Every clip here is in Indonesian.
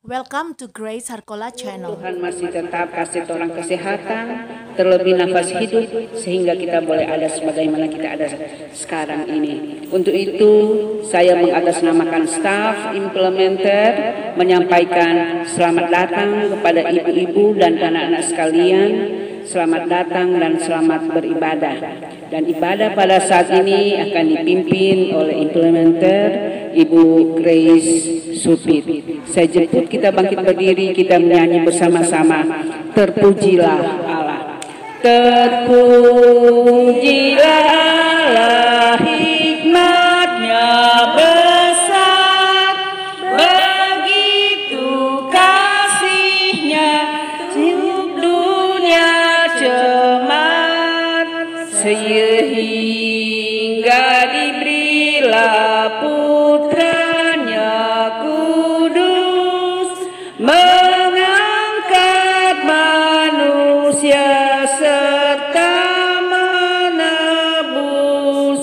Welcome to Grace Harkola Channel. Tuhan masih tetap kasih orang kesehatan, terlebih nafas hidup, sehingga kita boleh ada sebagaimana kita ada sekarang ini. Untuk itu, saya mengatasnamakan staf implementer menyampaikan selamat datang kepada ibu-ibu dan anak-anak sekalian. Selamat datang dan selamat beribadah. Dan ibadah pada saat ini akan dipimpin oleh implementer Ibu Grace Supit. Saya jemput kita bangkit berdiri, kita menyanyi bersama-sama. Terpujilah Allah. Terpujilah Allah, hikmatnya besar, begitu kasihnya untuk dunia cemat, sehingga diberilah putranya kudus, mengangkat manusia serta menebus.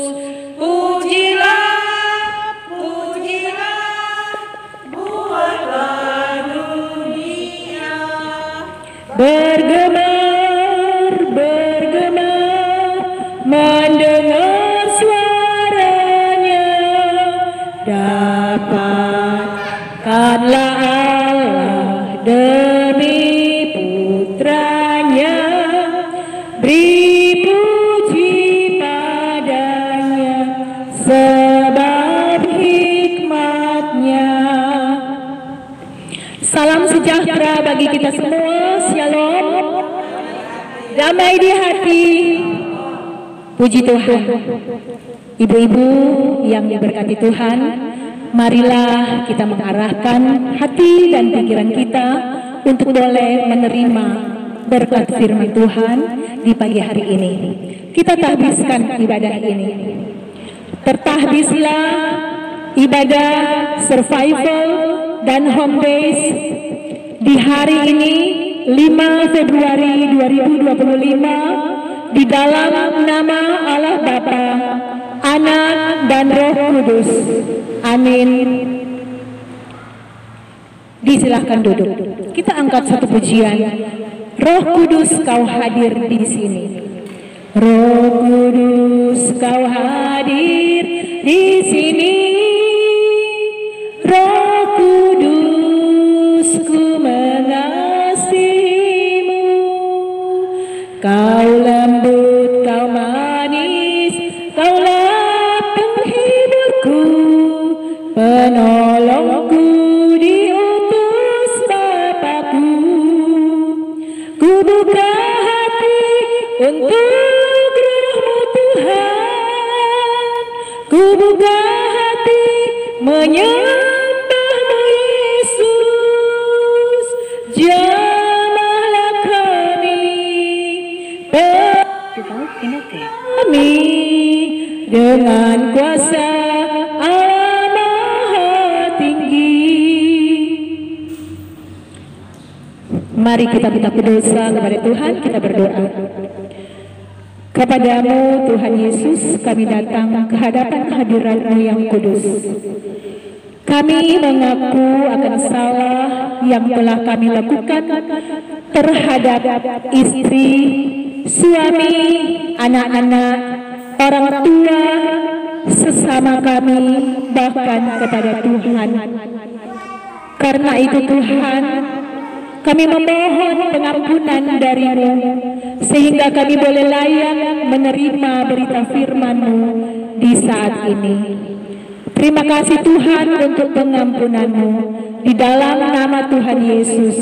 Pujilah, pujilah, buatlah dunia bergemar, bergemar, mendengar suaranya. Dapatkanlah Allah demi putranya, beri puji padanya sebab hikmatnya. Salam sejahtera bagi kita semua, shalom, damai di hati. Puji Tuhan. Ibu-ibu yang diberkati Tuhan, marilah kita mengarahkan hati dan pikiran kita untuk boleh menerima berkat firman Tuhan di pagi hari ini. Kita tahbiskan ibadah ini. Tertahbislah ibadah survival dan home base di hari ini 5 Februari 2025 di dalam nama Allah Bapa, Anak dan Roh Kudus. Amin. Disilahkan duduk. Kita angkat satu pujian. Roh Kudus, Kau hadir di sini. Roh Kudus, Kau hadir di sini. Roh Kudus, ku mengasihimu. Kau lembut, Kau manis, Kaulah penghiburku, penolongku, diutus Bapakku. Ku buka hati untuk Roh-Mu Tuhan, ku buka hati menyembah-Mu Yesus. Jamahlah kami dengan kuasa Allah Maha Tinggi. Mari kita minta berdosa kepada Tuhan, kita berdoa. Kepadamu Tuhan Yesus, kami datang ke hadapan hadirat-Mu yang kudus. Kami mengaku akan salah yang telah kami lakukan terhadap istri, suami, anak-anak, orang tua, sesama kami, bahkan kepada Tuhan. Karena itu Tuhan, kami memohon pengampunan dari-Mu, sehingga kami boleh layak menerima berita firman-Mu di saat ini. Terima kasih Tuhan untuk pengampunan-Mu, di dalam nama Tuhan Yesus.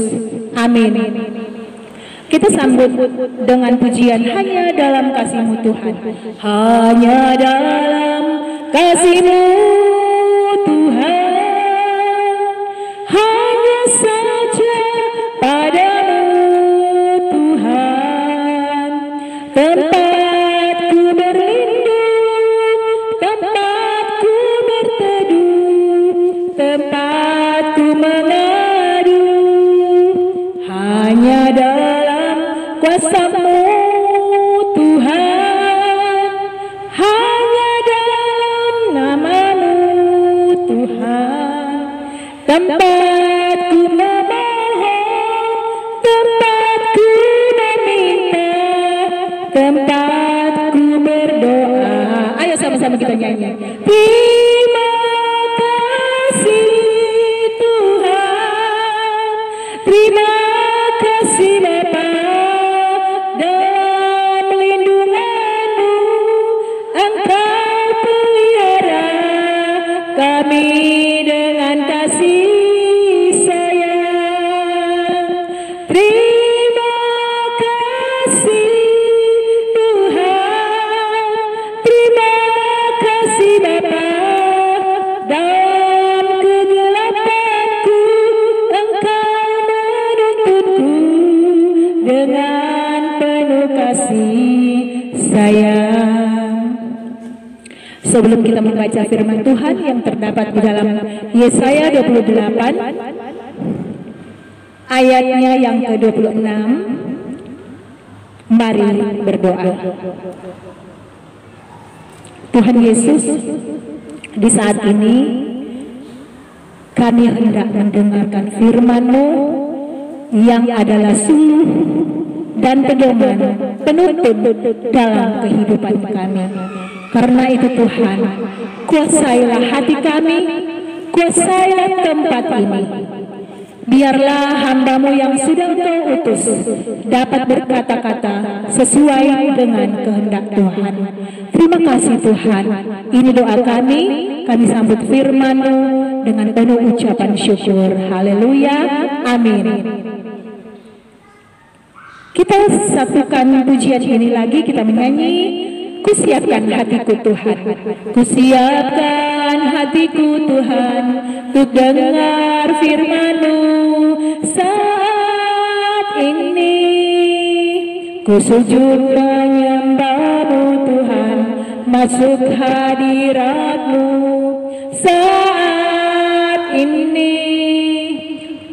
Amin. Kita sambut dengan pujian hanya dalam kasih-Mu Tuhan. Hanya dalam kasih-Mu Tuhan, hanya saja padamu Tuhan, tempatku berlindung, tempatku berteduh, tempatku mengadu. Hanya dalam kuasa-Mu Tuhan, hanya dalam nama-Mu Tuhan, tempatku tempatku berdoa. Ayo sama-sama kita nyanyi. Terima kasih Tuhan, terima kasih Bapa, dan pelindungan-Mu Engkau pelihara kami dengan kasih sayang. Terima kasih Tuhan, terima kasih Bapa, dalam kegelapanku Engkau menuntunku dengan penuh kasih sayang. Sebelum kita membaca firman Tuhan yang terdapat di dalam Yesaya 28 ayatnya yang ke-26, mari berdoa. Tuhan Yesus, di saat ini kami hendak mendengarkan firman-Mu yang adalah suluh dan pedoman penuntun dalam kehidupan kami. Karena itu Tuhan, kuasailah hati kami, kuasailah tempat ini. Biarlah hamba-Mu yang sudah Engkau utus dapat berkata-kata sesuai dengan kehendak Tuhan. Terima kasih Tuhan. Ini doa kami sambut firman-Mu dengan penuh ucapan syukur. Haleluya, amin. Kita satukan pujian ini lagi, kita menyanyi. Kusiapkan hatiku Tuhan, kusiapkan hatiku Tuhan, untuk dengar firman-Mu saat ini. Ku sujud menyembah-Mu Tuhan, masuk hadirat-Mu saat ini.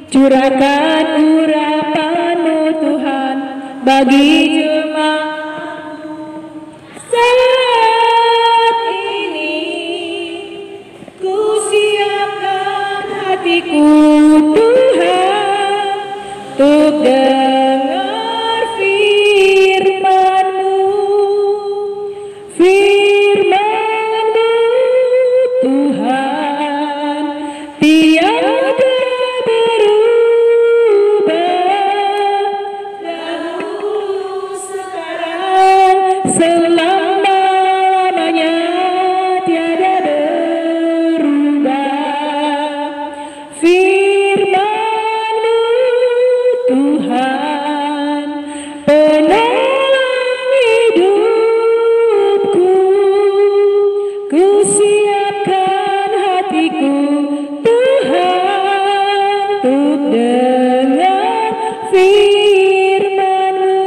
Curahkan urapan-Mu Tuhan bagi jemaat saat ini. Ku siapkan hatiku Tuhan, untuk dengar firman-Mu, firman-Mu Tuhan tiada berubah, dahulu sekarang selamanya tiada berubah. Firman-Mu Tuhan penolong hidupku. Ku siapkan hatiku Tuhan, untuk dengar firman-Mu.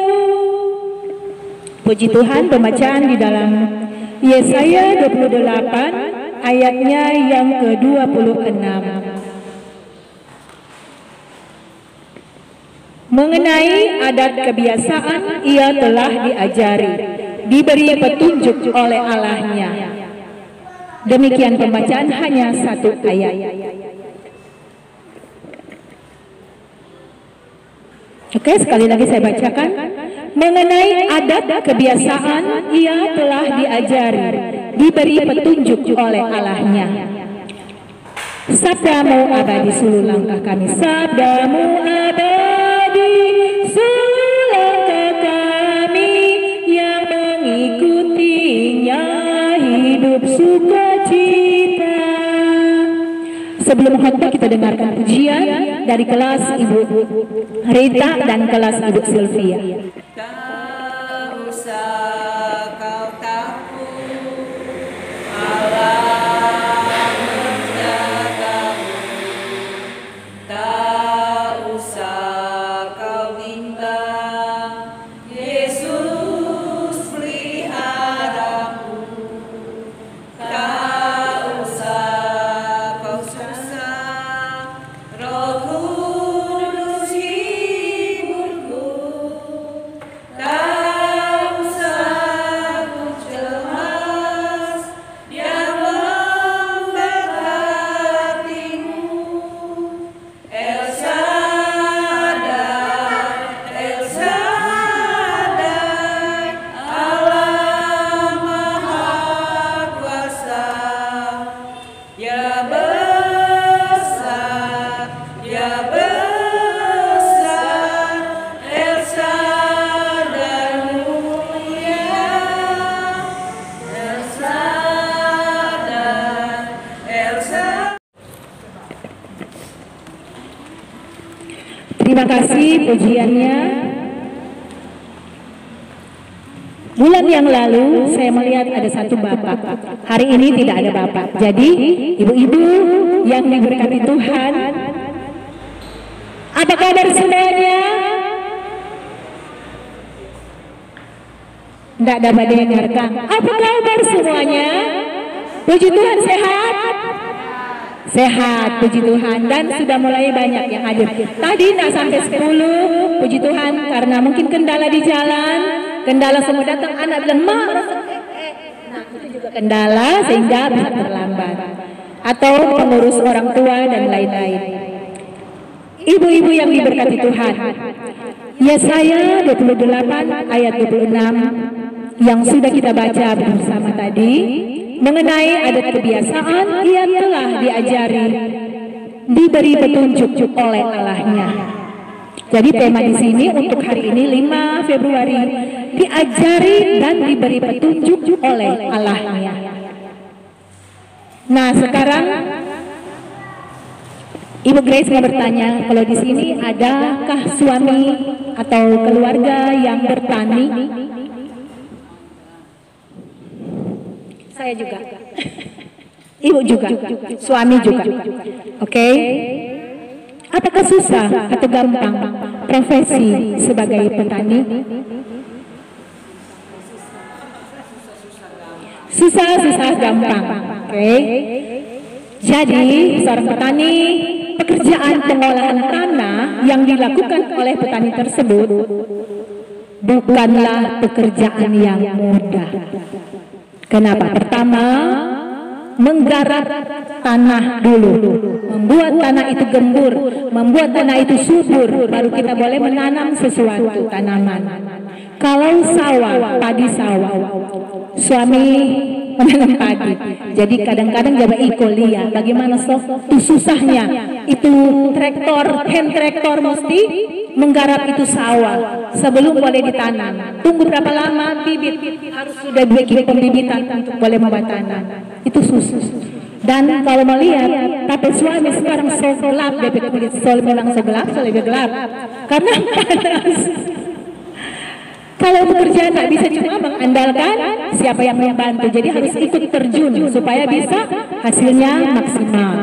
Puji Tuhan, pembacaan di dalam Yesaya 28 ayatnya yang ke-26. Mengenai adat kebiasaan ia telah diajari, diberi petunjuk oleh Allahnya. Demikian pembacaan hanya satu ayat. Oke, sekali lagi saya bacakan. Mengenai adat kebiasaan ia telah diajari, diberi petunjuk oleh Allahnya. Sabda-Mu abadi suluh langkah kami, sabda-Mu abadi suluh langkah kami, yang mengikutinya hidup sukacita. Sebelum khotbah kita dengarkan pujian dari kelas Ibu Rita dan kelas Ibu Sylvia. Tak usah kau takut, Allah menjagamu. Tak usah kau bimbang, Yesus peliharamu. Tak usah kau susah, Roh Kudus hiburku. Tak Terima kasih pujiannya. Bulan yang lalu saya melihat ada satu bapak. Hari ini tidak ada bapak. Jadi ibu-ibu yang diberkati Tuhan, apa kabar semuanya? Tidak dapat didengarkan. Apa kabar semuanya? Puji Tuhan, sehat? Sehat, puji Tuhan. Dan sudah mulai banyak yang hadir. Tadi tidak sampai 10, puji Tuhan, karena mungkin kendala di jalan, kendala semua datang, anak bilang, "Ma, nah itu juga kendala sehingga bisa terlambat." Atau pengurus orang tua dan lain-lain. Ibu-ibu yang diberkati Tuhan, Yesaya 28 ayat 26 yang sudah kita baca bersama tadi, mengenai adat kebiasaan ia telah diajari, diberi petunjuk oleh Allahnya. Jadi tema di sini untuk hari ini 5 Februari, diajari dan diberi petunjuk oleh Allahnya. Nah, sekarang Ibu Grace mau bertanya, kalau di sini adakah suami atau keluarga yang bertani? Saya juga. Ibu juga, suami juga. Oke. Apakah susah atau gampang profesi sebagai petani? Susah gampang. Oke. Jadi seorang petani, pekerjaan pengolahan tanah yang dilakukan oleh petani tersebut bukanlah pekerjaan yang mudah. Kenapa? Pertama, menggarap tanah dulu, membuat tanah itu gembur, membuat tanah itu subur, baru kita boleh menanam sesuatu tanaman. Kalau sawah, padi sawah, suami menanam padi, jadi kadang-kadang jaga kuliah, bagaimana itu susahnya, itu traktor, hand traktor mesti menggarap itu sawah sebelum boleh ditanam. Tunggu berapa lama bibit harus sudah bikin pembibitan untuk boleh membuat tanam. Itu susah. Dan kalau melihat, tapi suami sekarang gelap, DP kulit sol memang gelap, lebih gelap karena panas. Kalau pekerjaan tak bisa cuma mengandalkan siapa yang membantu, jadi harus ikut terjun supaya bisa hasilnya maksimal.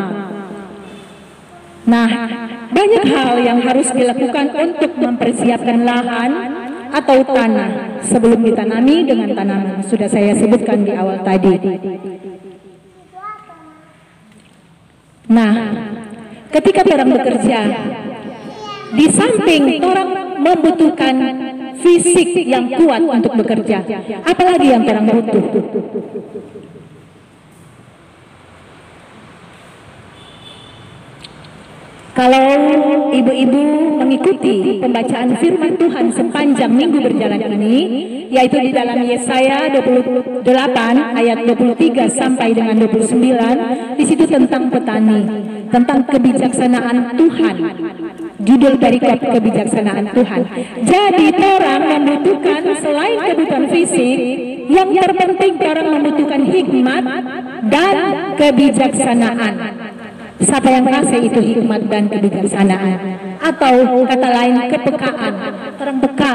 Nah, banyak hal yang harus dilakukan untuk mempersiapkan lahan atau tanah sebelum ditanami dengan tanaman. Sudah saya sebutkan di awal tadi. Nah, ketika orang bekerja, di samping orang membutuhkan fisik yang kuat untuk bekerja, apalagi yang orang butuh? Kalau ibu-ibu mengikuti pembacaan firman Tuhan sepanjang minggu berjalan ini, yaitu di dalam Yesaya 28 ayat 23 sampai dengan 29, di situ tentang petani, tentang kebijaksanaan Tuhan. Judul perikop kebijaksanaan Tuhan. Jadi orang membutuhkan selain kebutuhan fisik, yang terpenting orang membutuhkan hikmat dan kebijaksanaan. Siapa yang kasih itu hikmat dan kebijaksanaan? Atau kata lain kepekaan. Orang peka,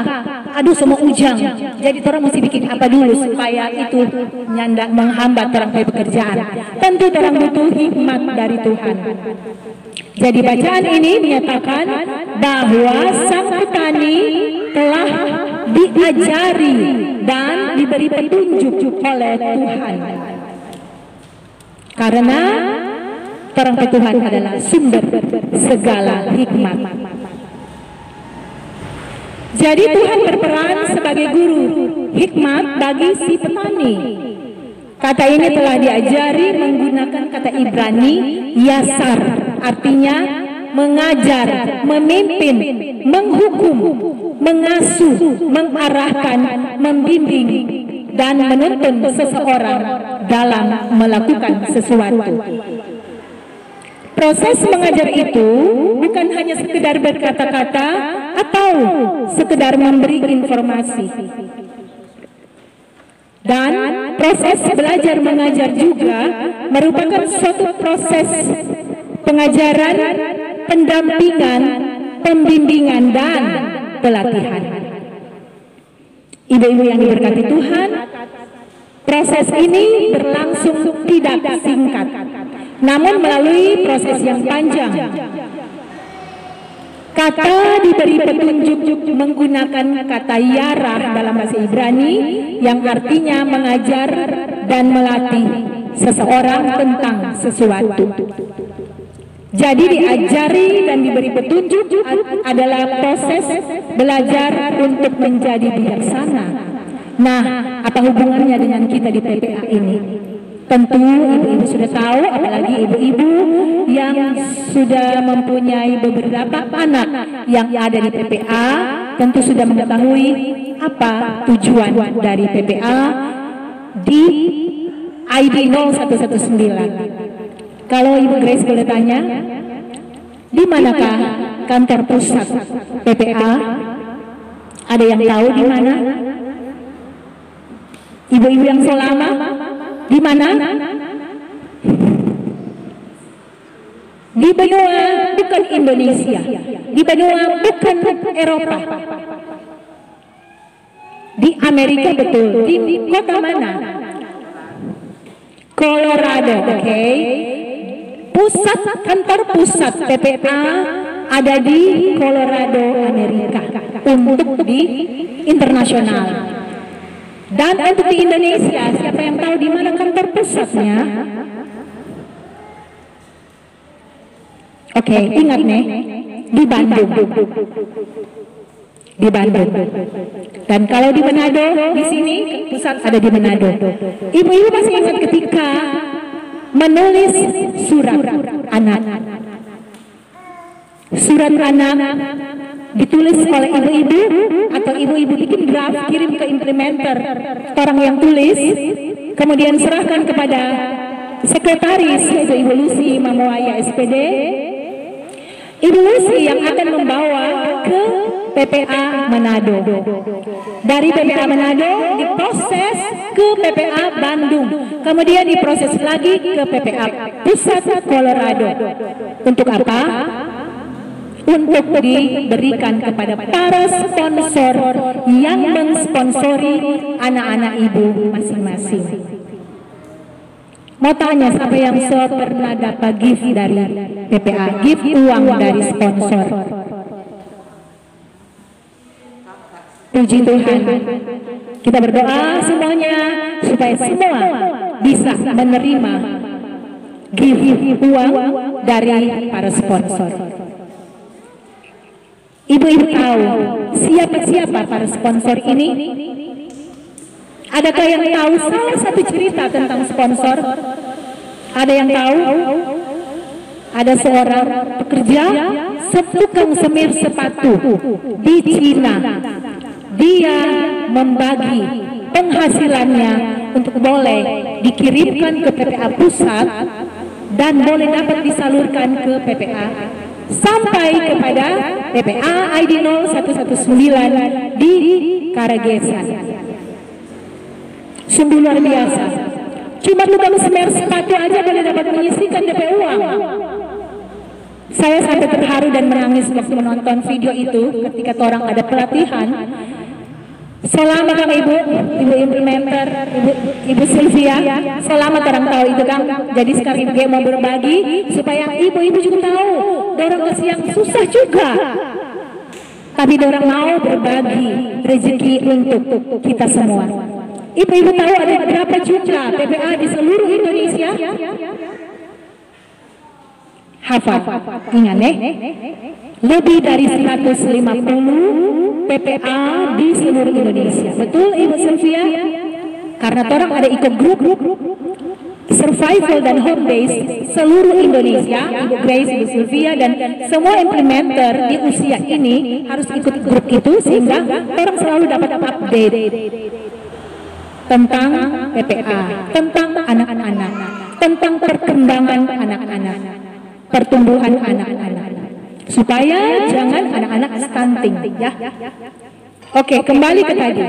aduh semua ujang. Jadi orang mesti bikin apa dulu supaya itu nyandak menghambat orang pekerjaan. Tentu orang butuh hikmat dari Tuhan. Jadi bacaan ini menyatakan bahwa sang petani telah diajari dan diberi petunjuk oleh Tuhan. Karena orang Tuhan adalah sumber segala hikmat. Jadi Tuhan berperan sebagai guru hikmat bagi si petani. Kata ini telah diajari menggunakan kata Ibrani yasar, artinya mengajar, memimpin, menghukum, mengasuh, mengarahkan, membimbing, dan menuntun seseorang dalam melakukan sesuatu. Proses mengajar itu bukan hanya sekedar berkata-kata atau sekedar memberi informasi. Dan proses belajar mengajar juga merupakan suatu proses pengajaran, pendampingan, pembimbingan dan pelatihan. Ibu-ibu yang diberkati Tuhan, proses ini berlangsung tidak singkat, namun melalui proses yang panjang. Kata diberi petunjuk menggunakan kata yarah dalam bahasa Ibrani yang artinya mengajar dan melatih seseorang tentang sesuatu. Jadi diajari dan diberi petunjuk adalah proses belajar untuk menjadi bijaksana. Nah, apa hubungannya dengan kita di PPA ini? Tentu ibu-ibu sudah tahu, apalagi ibu-ibu yang sudah mempunyai beberapa anak yang ada di PPA, tentu sudah mengetahui apa tujuan dari PPA di ID 0119. Kalau Ibu Grace boleh tanya, di manakah kantor pusat PPA? Ada yang tahu di mana? Ibu-ibu yang selama, di mana? Di benua bukan Indonesia, di benua bukan Eropa, di Amerika betul. Di kota mana? Colorado, oke. Kantor pusat PPA ada di Colorado, Amerika, untuk di internasional. Dan untuk di Indonesia, siapa yang tahu di mana kantor pusatnya? Oke, ingat nih, di Bandung. Di Bandung. Dan kalau di Manado, di sini pusat ada di Manado. Ibu-ibu masih ingat ketika menulis surat anak. Surat anak ditulis oleh ibu-ibu atau ibu-ibu bikin draft, kirim ke implementer orang yang tulis, kemudian serahkan kepada sekretaris yaitu Ibu Lucy Mamuaya SPD. Ibu Lucy yang akan membawa ke PPA Manado. Dari PPA Manado diproses ke PPA Bandung, kemudian diproses lagi ke PPA Pusat Colorado. Untuk apa? Untuk diberikan kepada para sponsor yang mensponsori anak-anak ibu masing-masing. Mau tanya, siapa yang pernah dapat gift dari PPA? Gift uang dari sponsor. Puji Tuhan. Kita berdoa semuanya supaya semua bisa menerima gift uang dari para sponsor. Ibu-ibu tahu siapa-siapa para sponsor ini? Adakah yang tahu salah satu cerita tentang sponsor? Ada yang tahu? Ada seorang pekerja tukang semir sepatu di Cina. Dia membagi penghasilannya untuk boleh dikirimkan ke PPA pusat dan boleh dapat disalurkan ke PPA sampai kepada PPA ID 0119 di Karagesan. Sungguh luar biasa. Cuma tukang semir sepatu aja boleh dapat menyisihkan DP uang. Saya sampai terharu dan menangis waktu menonton video itu ketika orang ada pelatihan. Selamat Kang Ibu implementer, Ibu Sylvia. Selamat orang tahu itu Kang. Jadi sekarang dia mau berbagi supaya ibu-ibu juga tahu. Dorang kasih yang susah juga. Tapi dorang mau berbagi rezeki untuk kita semua. Ibu-ibu tahu ada berapa jumlah PPA di seluruh Indonesia? Hafal, ingat lebih dari 150 PPA di seluruh Indonesia. Betul Ibu Sylvia? Karena orang ada ikut grup survival dan home base seluruh Indonesia. Ibu Grace, Ibu Sylvia dan semua implementer di usia ini harus ikut grup itu sehingga orang selalu dapat update tentang PPA, tentang anak-anak, tentang perkembangan anak-anak, pertumbuhan anak-anak, supaya jangan anak-anak stunting, ya. Oke, kembali ke tadi.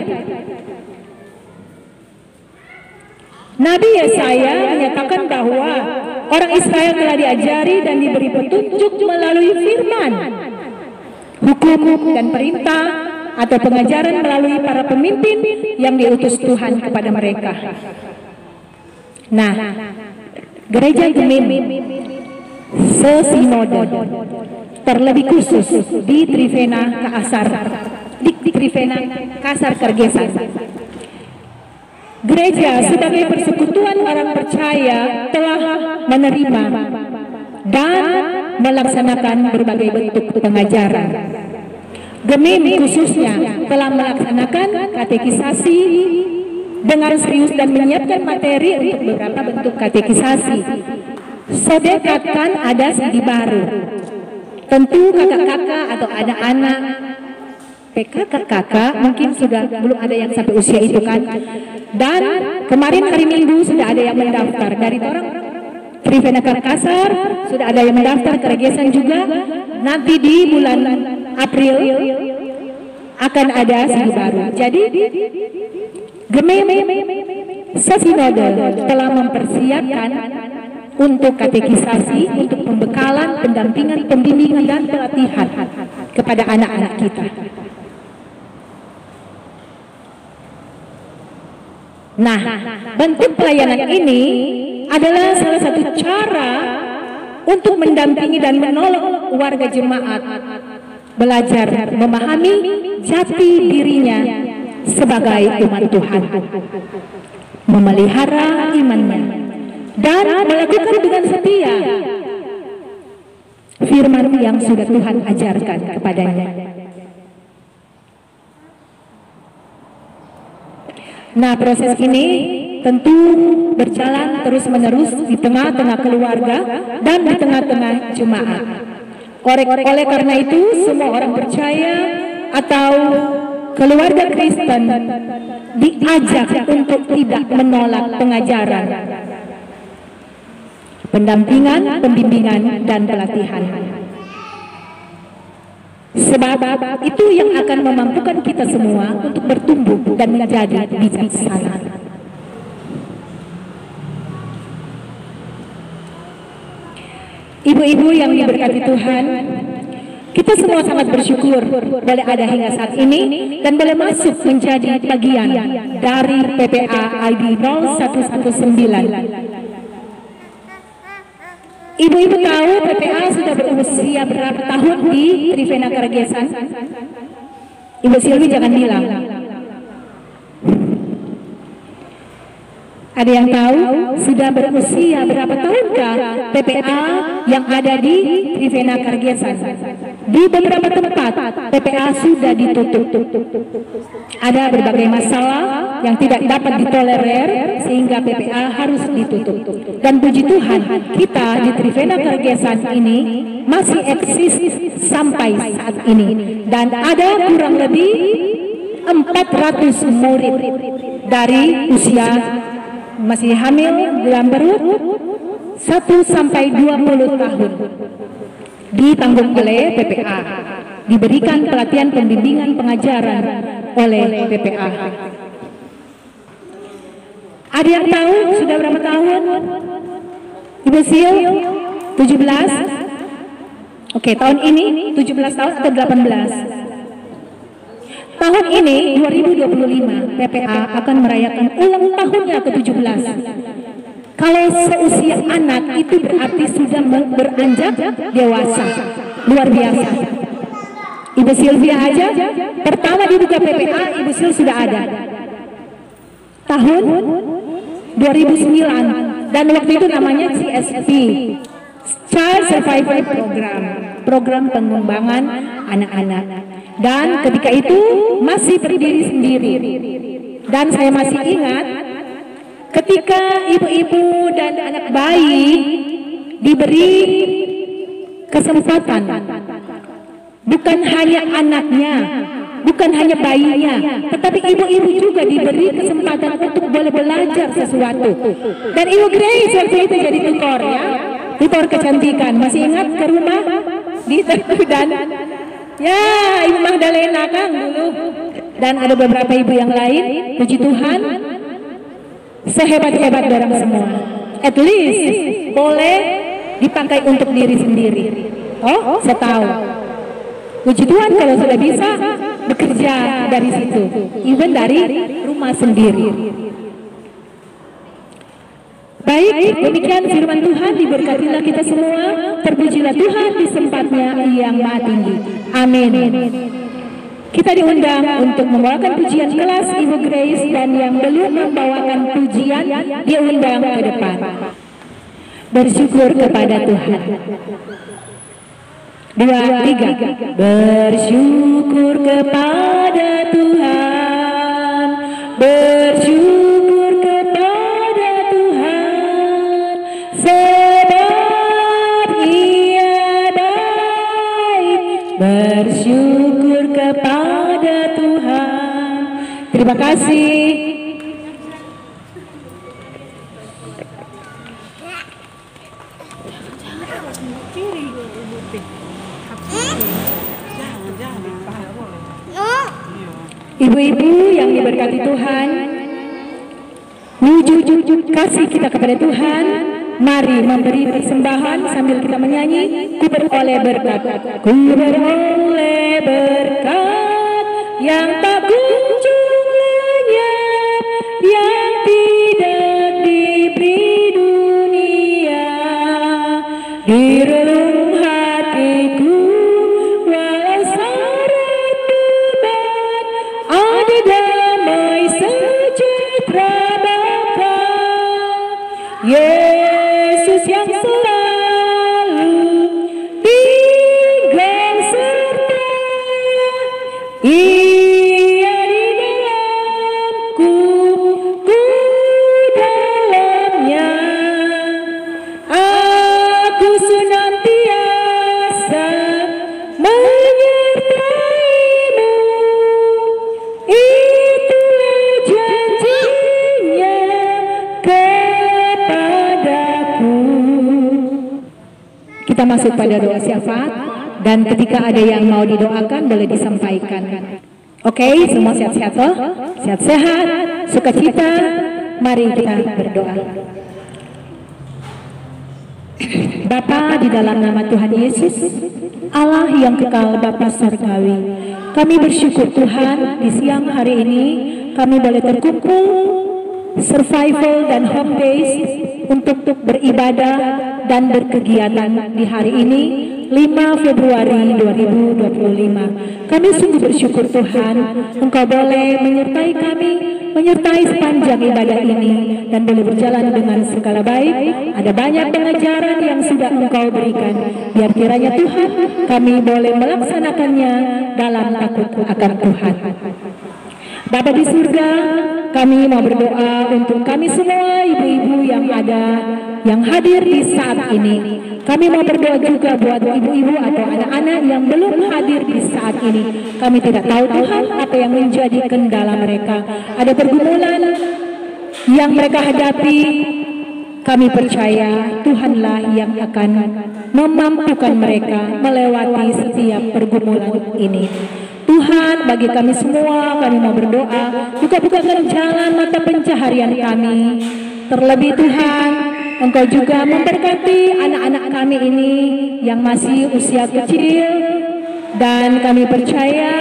Nabi Yesaya menyatakan bahwa orang Israel telah diajari dan diberi petunjuk melalui firman. hukum dan perintah atau pengajaran melalui para pemimpin yang diutus Tuhan kepada mereka. Nah, gereja Gemim sesinode, terlebih khusus di Trivena Kasar Kergesan. Gereja sebagai persekutuan orang percaya telah menerima dan melaksanakan berbagai bentuk pengajaran. Gemim khususnya telah melaksanakan katekisasi dengan serius dan menyiapkan materi untuk beberapa bentuk katekisasi. Sodekatkan ada segi baru. Tentu kakak-kakak atau anak-anak kakak mungkin sudah belum ada yang sampai usia itu kan. Dan kemarin hari Minggu sudah ada yang mendaftar dari orang Trivena Kasar, sudah ada yang mendaftar ke Regesan juga. Nanti di bulan April akan ada segi baru. Jadi Gemim sesinode telah mempersiapkan untuk katekisasi, untuk pembekalan, pendampingan, pembimbingan dan pelatihan kepada anak-anak kita. Nah, bentuk pelayanan ini adalah salah satu cara untuk mendampingi dan menolong warga jemaat belajar memahami jati dirinya sebagai umat Tuhan, memelihara imannya, dan melakukan dengan setia firman yang sudah Tuhan ajarkan kepadanya. Nah, proses ini tentu berjalan terus-menerus di tengah-tengah keluarga dan di tengah-tengah jemaat. Oleh karena itu, semua orang percaya atau keluarga Kristen diajak untuk tidak menolak pengajaran, pendampingan, pembimbingan, dan pelatihan. Sebab itu yang akan memampukan kita semua untuk bertumbuh dan menjadi bijaksana. Ibu-ibu yang diberkati Tuhan, kita semua sangat bersyukur boleh ada hingga saat ini dan boleh masuk menjadi bagian dari PPA ID 0119. Ibu-ibu tahu PPA sudah berusia berapa tahun di Trivena Kergesan? Ibu Silvi jangan bilang. Ada yang tahu sudah berusia berapa tahunkah PPA yang ada di Trivena Kergesan? Di beberapa tempat PPA sudah ditutup. Ada berbagai masalah yang tidak dapat ditolerir sehingga PPA harus ditutup. Dan puji Tuhan, kita di Trivena Kergesan ini masih eksis sampai saat ini. Dan ada kurang lebih 400 murid dari usia masih hamil, bulan perut 1 sampai 20 tahun ditanggung oleh PPA, diberikan pelatihan pembimbingan pengajaran oleh PPA. Ada yang tahu sudah berapa tahun? Ibu Sil 17. Oke, tahun ini 17 tahun atau 18? Tahun ini 2025 PPA akan merayakan ulang tahunnya ke-17. Kalau seusia anak itu berarti sudah beranjak dewasa. Luar biasa. Ibu Silvia aja pertama dibuka PPA Ibu Sil sudah ada. Tahun 2009 dan waktu itu namanya CSP, Child Survival Program, program pengembangan anak-anak. Dan ketika itu masih berdiri sendiri. Dan saya masih ingat ketika ibu-ibu dan anak bayi diberi kesempatan, bukan hanya anaknya, bukan hanya bayinya, tetapi ibu-ibu juga diberi kesempatan untuk boleh belajar sesuatu. Dan Ibu Grace waktu itu jadi tutor ya, tutor kecantikan. Masih ingat ke rumah di dan ya Ibu Magdalena kan dulu, dan ada beberapa ibu yang lain. Puji Tuhan, sehebat-hebat orang semua, at least boleh dipakai untuk diri sendiri. Oh, saya tahu. Puji Tuhan kalau sudah bisa bekerja dari situ, even dari rumah sendiri. Baik, demikian firman Tuhan, diberkatilah kita semua, terpujilah Tuhan di tempatnya yang maha tinggi. Amin. Kita diundang untuk membawakan pujian kelas Ibu Grace, dan yang belum membawakan pujian diundang ke depan. Bersyukur kepada Tuhan. 2, 3. Bersyukur kepada Tuhan, bersyukur kepada Tuhan, sebab Ia baik. Bersyukur kepada Tuhan. Terima kasih. Ibu-ibu yang diberkati Tuhan, wujud kasih kita kepada Tuhan, mari memberi persembahan sambil kita menyanyi, ku beroleh berkat, ku beroleh berkat yang tak kunjung lenyap, yang tidak diberi dunia. Di relung hatiku walau syarat beban, ada damai sejahtera Bapa. Yesus yang selalu tinggal serta, Ia di dalamku, ku dalamnya. Aku senantiasa menyertai-Mu, itulah janjinya kepadaku. Kita masuk pada doa syafaat, dan ketika ada yang mau didoakan boleh disampaikan. Oke, semua sehat-sehat loh, sehat-sehat, sukacita. Mari kita berdoa. Bapa, di dalam nama Tuhan Yesus, Allah yang kekal, Bapa Surgawi, kami bersyukur Tuhan di siang hari ini kami boleh terkumpul survival dan home base untuk beribadah dan berkegiatan di hari ini 5 Februari 2025. Kami sungguh bersyukur Tuhan, Engkau boleh menyertai kami, menyertai sepanjang ibadah ini, dan boleh berjalan dengan segala baik. Ada banyak pengajaran yang sudah Engkau berikan. Biar kiranya Tuhan, kami boleh melaksanakannya dalam takut akan Tuhan. Bapa di surga, kami mau berdoa untuk kami semua ibu-ibu yang ada, yang hadir di saat ini. Kami mau berdoa juga buat ibu-ibu atau anak-anak yang belum hadir di saat ini. Kami tidak tahu Tuhan apa yang menjadi kendala mereka. Ada pergumulan yang mereka hadapi. Kami percaya Tuhanlah yang akan memampukan mereka melewati setiap pergumulan ini. Tuhan, bagi kami semua, kami mau berdoa, juga bukakan jalan mata pencaharian kami. Terlebih Tuhan, Engkau juga memberkati anak-anak kami ini yang masih usia kecil, dan kami percaya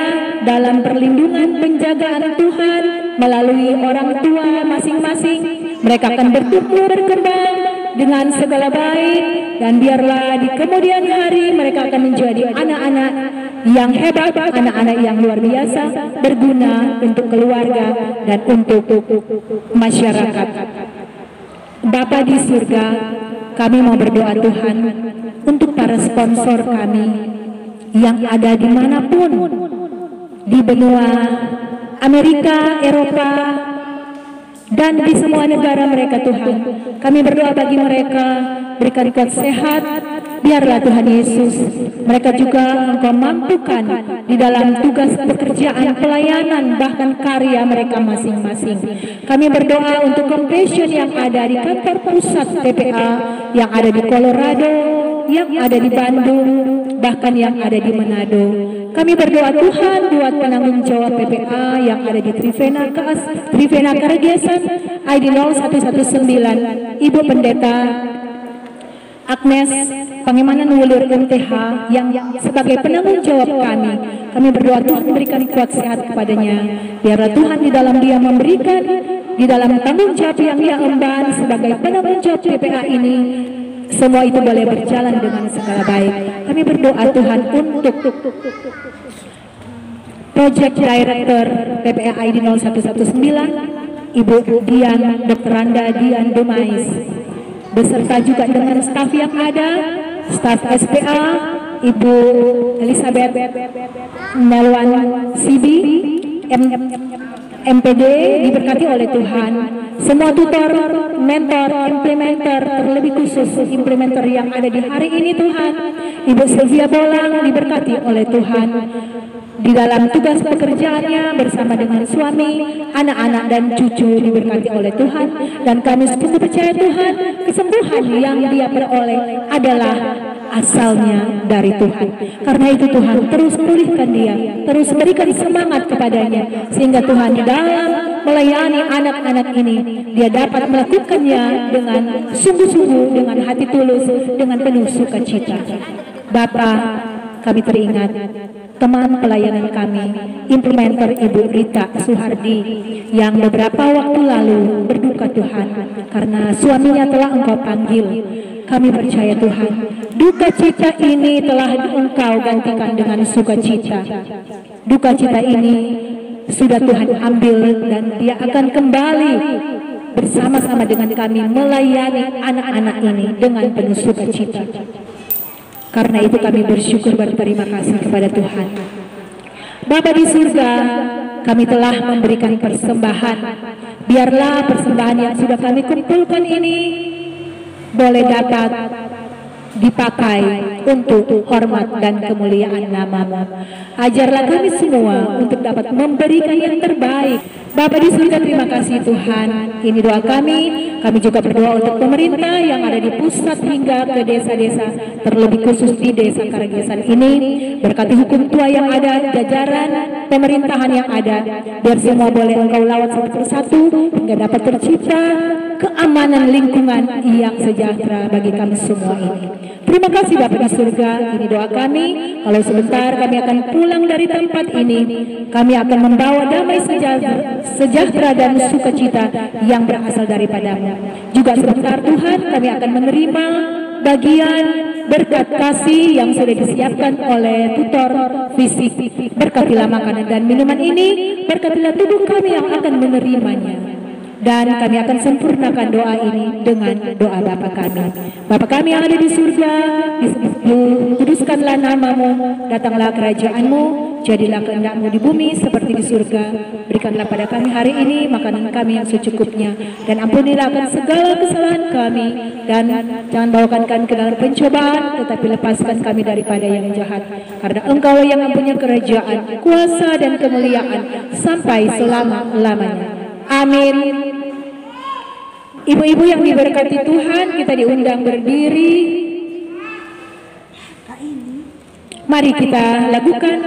dalam perlindungan penjagaan Tuhan melalui orang tua masing-masing, mereka akan bertumbuh berkembang dengan segala baik, dan biarlah di kemudian hari mereka akan menjadi anak-anak yang hebat, anak-anak yang luar biasa, berguna untuk keluarga dan untuk masyarakat. Bapa di surga, kami mau berdoa Tuhan untuk para sponsor kami yang ada dimanapun di benua Amerika, Eropa, dan di semua negara mereka Tuhan. Kami berdoa bagi mereka, berikan kuat sehat, biarlah Tuhan Yesus mereka juga Engkau mampukan di dalam tugas pekerjaan, pelayanan, bahkan karya mereka masing-masing. Kami berdoa untuk compassion yang ada di kantor pusat TPA, yang ada di Colorado, yang ada di Bandung, bahkan yang ada di Manado. Kami berdoa Tuhan buat penanggung jawab PPA yang ada di Trivena Karagiasan, ID 0119, Ibu Pendeta Agnes Pangemanan Wulur MTH yang sebagai penanggung jawab kami. Kami berdoa Tuhan berikan kuat sehat kepadanya. Biarlah Tuhan di dalam dia memberikan, di dalam tanggung jawab yang dia emban sebagai penanggung jawab PPA ini, semua itu boleh berjalan dengan segala baik. Kami berdoa Tuhan untuk Project Director PPA ID 0119 Ibu Dian, Dr. Randa Dian Dumais, beserta juga dengan staf yang ada, staf SPA, Ibu Elizabeth Nelwan Sibi, MPD, diberkati oleh Tuhan. Semua tutor, mentor, implementer, terlebih khusus implementer yang ada di hari ini Tuhan, Ibu Sylvia Bolang, diberkati oleh Tuhan di dalam tugas pekerjaannya bersama dengan suami, anak-anak dan cucu, diberkati oleh Tuhan. Dan kami sungguh percaya Tuhan, kesembuhan yang dia peroleh adalah asalnya dari Tuhan. Karena itu Tuhan terus pulihkan dia, terus berikan semangat kepadanya, sehingga Tuhan di dalam melayani anak-anak ini dia dapat melakukannya dengan sungguh-sungguh, dengan hati tulus, dengan penuh sukacita. Bapak, kami teringat teman pelayanan kami, implementer Ibu Rita Suhardi, yang beberapa waktu lalu berduka Tuhan karena suaminya telah Engkau panggil. Kami percaya Tuhan, duka cita ini telah Engkau gantikan dengan sukacita. Duka cita ini sudah Tuhan ambil dan dia akan kembali bersama-sama dengan kami melayani anak-anak ini dengan penuh sukacita. Karena itu kami bersyukur berterima kasih kepada Tuhan. Bapa di surga, kami telah memberikan persembahan. Biarlah persembahan yang sudah kami kumpulkan ini boleh dapat dipakai untuk hormat dan kemuliaan nama-Mu. Ajarlah kami semua untuk dapat memberikan yang terbaik. Bapa di surga, terima kasih Tuhan. Ini doa kami. Kami juga berdoa untuk pemerintah yang ada di pusat hingga ke desa-desa, terlebih khusus di desa Karagiasan ini. Berkati hukum tua yang ada, jajaran pemerintahan yang ada, biar semua boleh Engkau lawat satu persatu hingga dapat tercipta keamanan lingkungan yang sejahtera bagi kami semua ini. Terima kasih Bapa di surga. Ini doa kami. Kalau sebentar kami akan pulang dari tempat ini, kami akan membawa damai sejahtera dan sukacita yang berasal daripada-Mu. Juga sebentar Tuhan kami akan menerima bagian berkat kasih yang sudah disiapkan oleh tutor fisik. Berkatilah makanan dan minuman ini, berkatilah tubuh kami yang akan menerimanya. Dan kami akan sempurnakan doa ini dengan doa Bapa kami. Bapa kami yang ada di surga, dikuduskanlah nama-Mu, datanglah kerajaan-Mu, jadilah kehendak-Mu di bumi seperti di surga. Berikanlah pada kami hari ini makanan kami yang secukupnya, dan ampunilah akan segala kesalahan kami, dan jangan bawakan kami ke dalam pencobaan, tetapi lepaskan kami daripada yang jahat. Karena Engkau yang mempunyai kerajaan, kuasa dan kemuliaan sampai selama-lamanya. Amin. Ibu-ibu yang diberkati Tuhan, kita diundang berdiri. Mari kita lakukan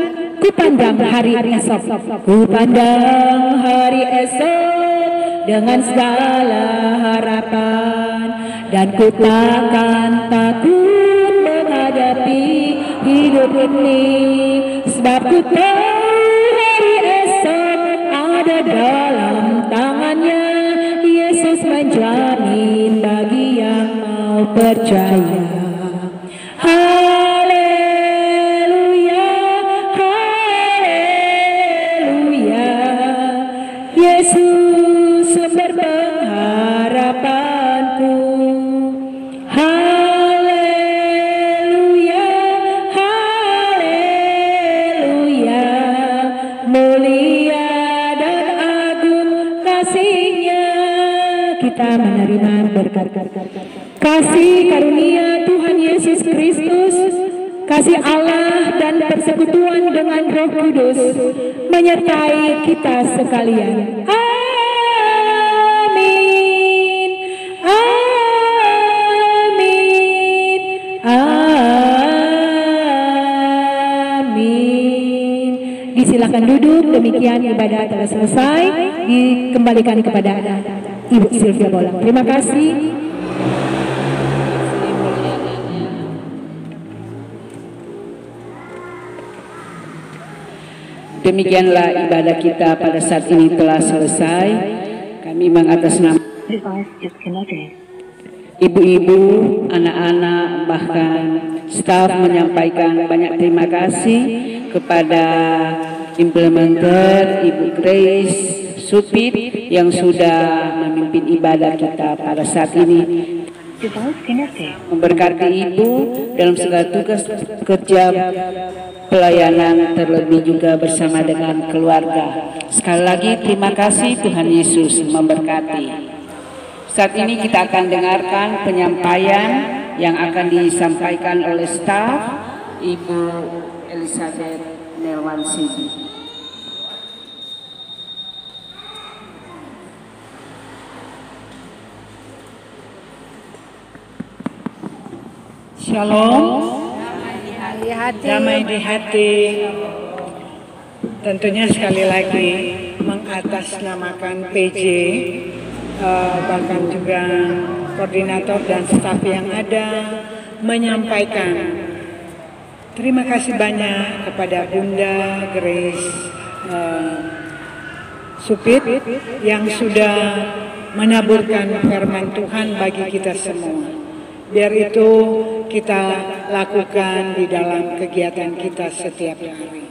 Kupandang hari esok. Kupandang hari esok dengan segala harapan, dan ku takkan takut menghadapi hidup ini, sebab ku tahu hari esok ada dalam tangannya. Yesus menjamin bagi yang mau percaya. Haleluya, haleluya. Yesus sumber pengharapanku. Haleluya, haleluya. Mulia dan agung kasih-Nya. Kita menerima berkat kasih karunia Tuhan Yesus Kristus, kasih Allah dan persekutuan dengan Roh Kudus menyertai kita sekalian. Amin. Amin. Amin. Disilakan duduk. Demikian ibadah telah selesai. Dikembalikan kepada Ibu Sylvia Bolang. Terima kasih. Demikianlah ibadah kita pada saat ini telah selesai. Kami mengatasnamakan ibu-ibu, anak-anak, bahkan staf menyampaikan banyak terima kasih kepada implementer Ibu Grace Supit yang sudah memimpin ibadah kita pada saat ini. Memberkati Ibu dalam segala tugas kerja pelayanan, terlebih juga bersama dengan keluarga. Sekali lagi terima kasih, Tuhan Yesus memberkati. Saat ini kita akan dengarkan penyampaian yang akan disampaikan oleh staf Ibu Elizabeth Nelwansidi. Shalom, damai di hati. Tentunya sekali lagi mengatasnamakan PJ, bahkan juga koordinator dan staf yang ada, menyampaikan terima kasih banyak kepada Bunda Grace Supit yang sudah menaburkan firman Tuhan bagi kita semua. Biar itu kita lakukan di dalam kegiatan kita setiap hari.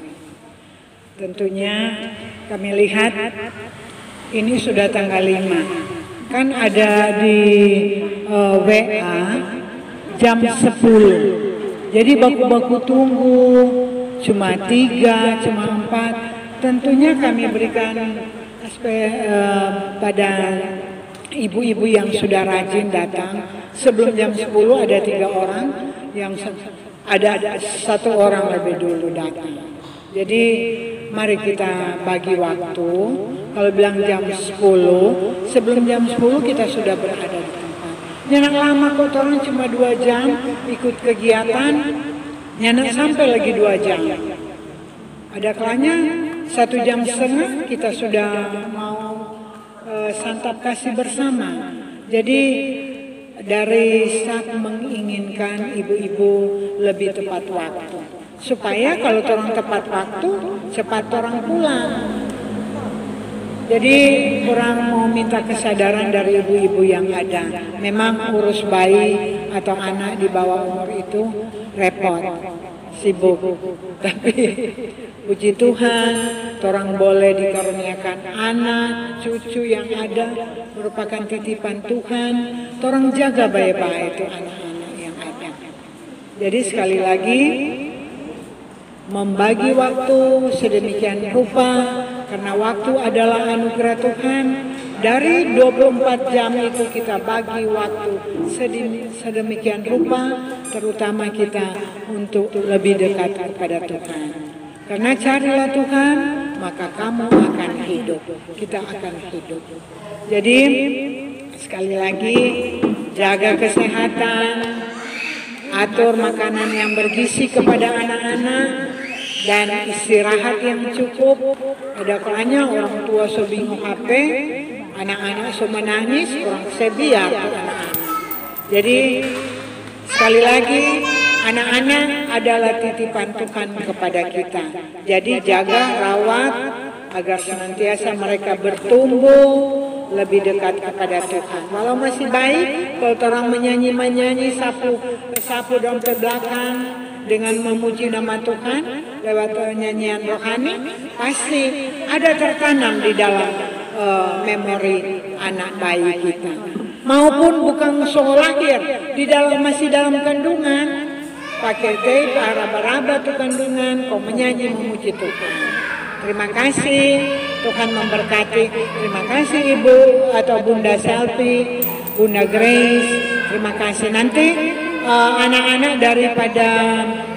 Tentunya kami lihat ini sudah tanggal 5. Kan ada di WA jam 10. Jadi baku-baku tunggu cuma 3, cuma 4. Tentunya kami berikan pada ibu-ibu yang sudah rajin datang. Sebelum jam 10 ada 3 orang, yang ada 1 orang lebih dulu datang. Jadi mari kita bagi waktu. Kalau bilang jam 10, sebelum jam 10 kita sudah berada di tempat. Nyanak lama kok, orang cuma 2 jam ikut kegiatan, nyanak sampai lagi 2 jam. Ada kalanya 1 jam setengah kita sudah mau santap kasih bersama. Jadi dari saat menginginkan ibu-ibu lebih tepat waktu, supaya kalau orang tepat waktu cepat orang pulang. Jadi kurang mau minta kesadaran dari ibu-ibu yang ada. Memang urus bayi atau anak di bawah umur itu repot, sibuk. Tapi puji Tuhan, orang boleh dikaruniakan anak, cucu yang ada merupakan titipan Tuhan. Orang jaga baik-baik itu anak-anak yang ada. Jadi sekali lagi membagi waktu sedemikian rupa, karena waktu adalah anugerah Tuhan. Dari 24 jam itu kita bagi waktu sedemikian rupa, terutama kita untuk lebih dekat kepada Tuhan. Karena carilah Tuhan, maka kamu akan hidup. Kita akan hidup. Jadi sekali lagi jaga kesehatan, atur makanan yang bergizi kepada anak-anak, dan istirahat yang cukup. Ada kalanya orang tua so bingung HP, anak-anak so menangis, orang sebiar anak-anak. Jadi sekali lagi, anak-anak adalah titipan Tuhan kepada kita. Jadi jaga, rawat, agar senantiasa mereka bertumbuh lebih dekat kepada Tuhan. Walau masih baik, kalau orang menyanyi sapu dompet belakang dengan memuji nama Tuhan lewat nyanyian rohani, pasti ada tertanam di dalam memori anak bayi kita. Maupun bukan soal lahir, masih dalam kandungan, pakai tape, araba-araba tuh kandungan, kau menyanyi memuji Tuhan. Terima kasih, Tuhan memberkati. Terima kasih Ibu atau Bunda Selfie, Bunda Grace. Terima kasih. Nanti anak-anak daripada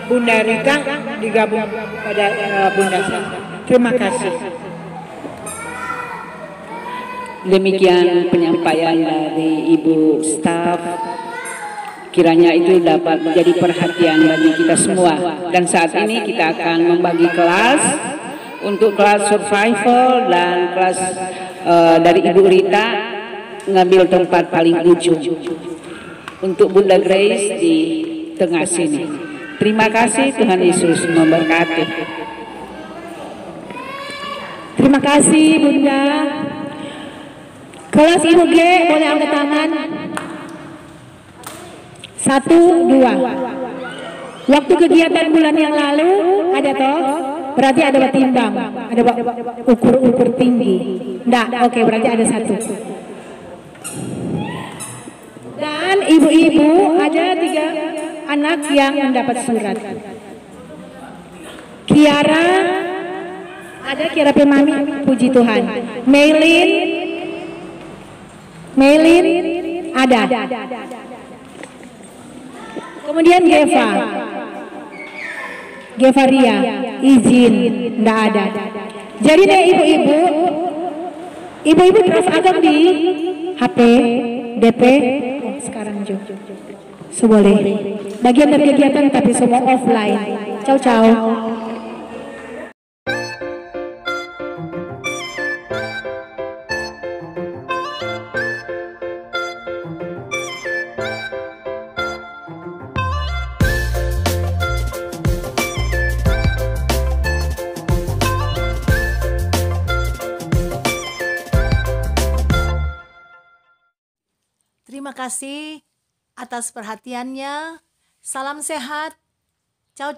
Bunda Rita digabung pada Bunda Selfie. Terima kasih. Demikian penyampaian dari Ibu staf. Kiranya itu dapat menjadi perhatian bagi kita semua. Dan saat ini kita akan membagi kelas. Untuk kelas survival dan kelas dari Ibu Rita ngambil tempat paling ujung. Untuk Bunda Grace di tengah sini. Terima kasih, Tuhan Yesus memberkati. Terima kasih Bunda. Kelas Ibu G boleh angkat tangan. 1, 2. Waktu kegiatan bulan yang lalu ada toh? Berarti ada timbang, ada ukur tinggi. Enggak, oke, berarti ada 1. Dan ibu-ibu ada 3 anak yang mendapat surat. Kiara, ada Kiara Pemami, puji Tuhan. Maylin, ada. Kemudian Gevaria, izin, enggak ada. Jadi deh ibu-ibu draft agak di HP, DP, sekarang juga. Boleh. Bagian dari kegiatan tapi semua offline. Ciao. Terima kasih atas perhatiannya. Salam sehat. Ciao.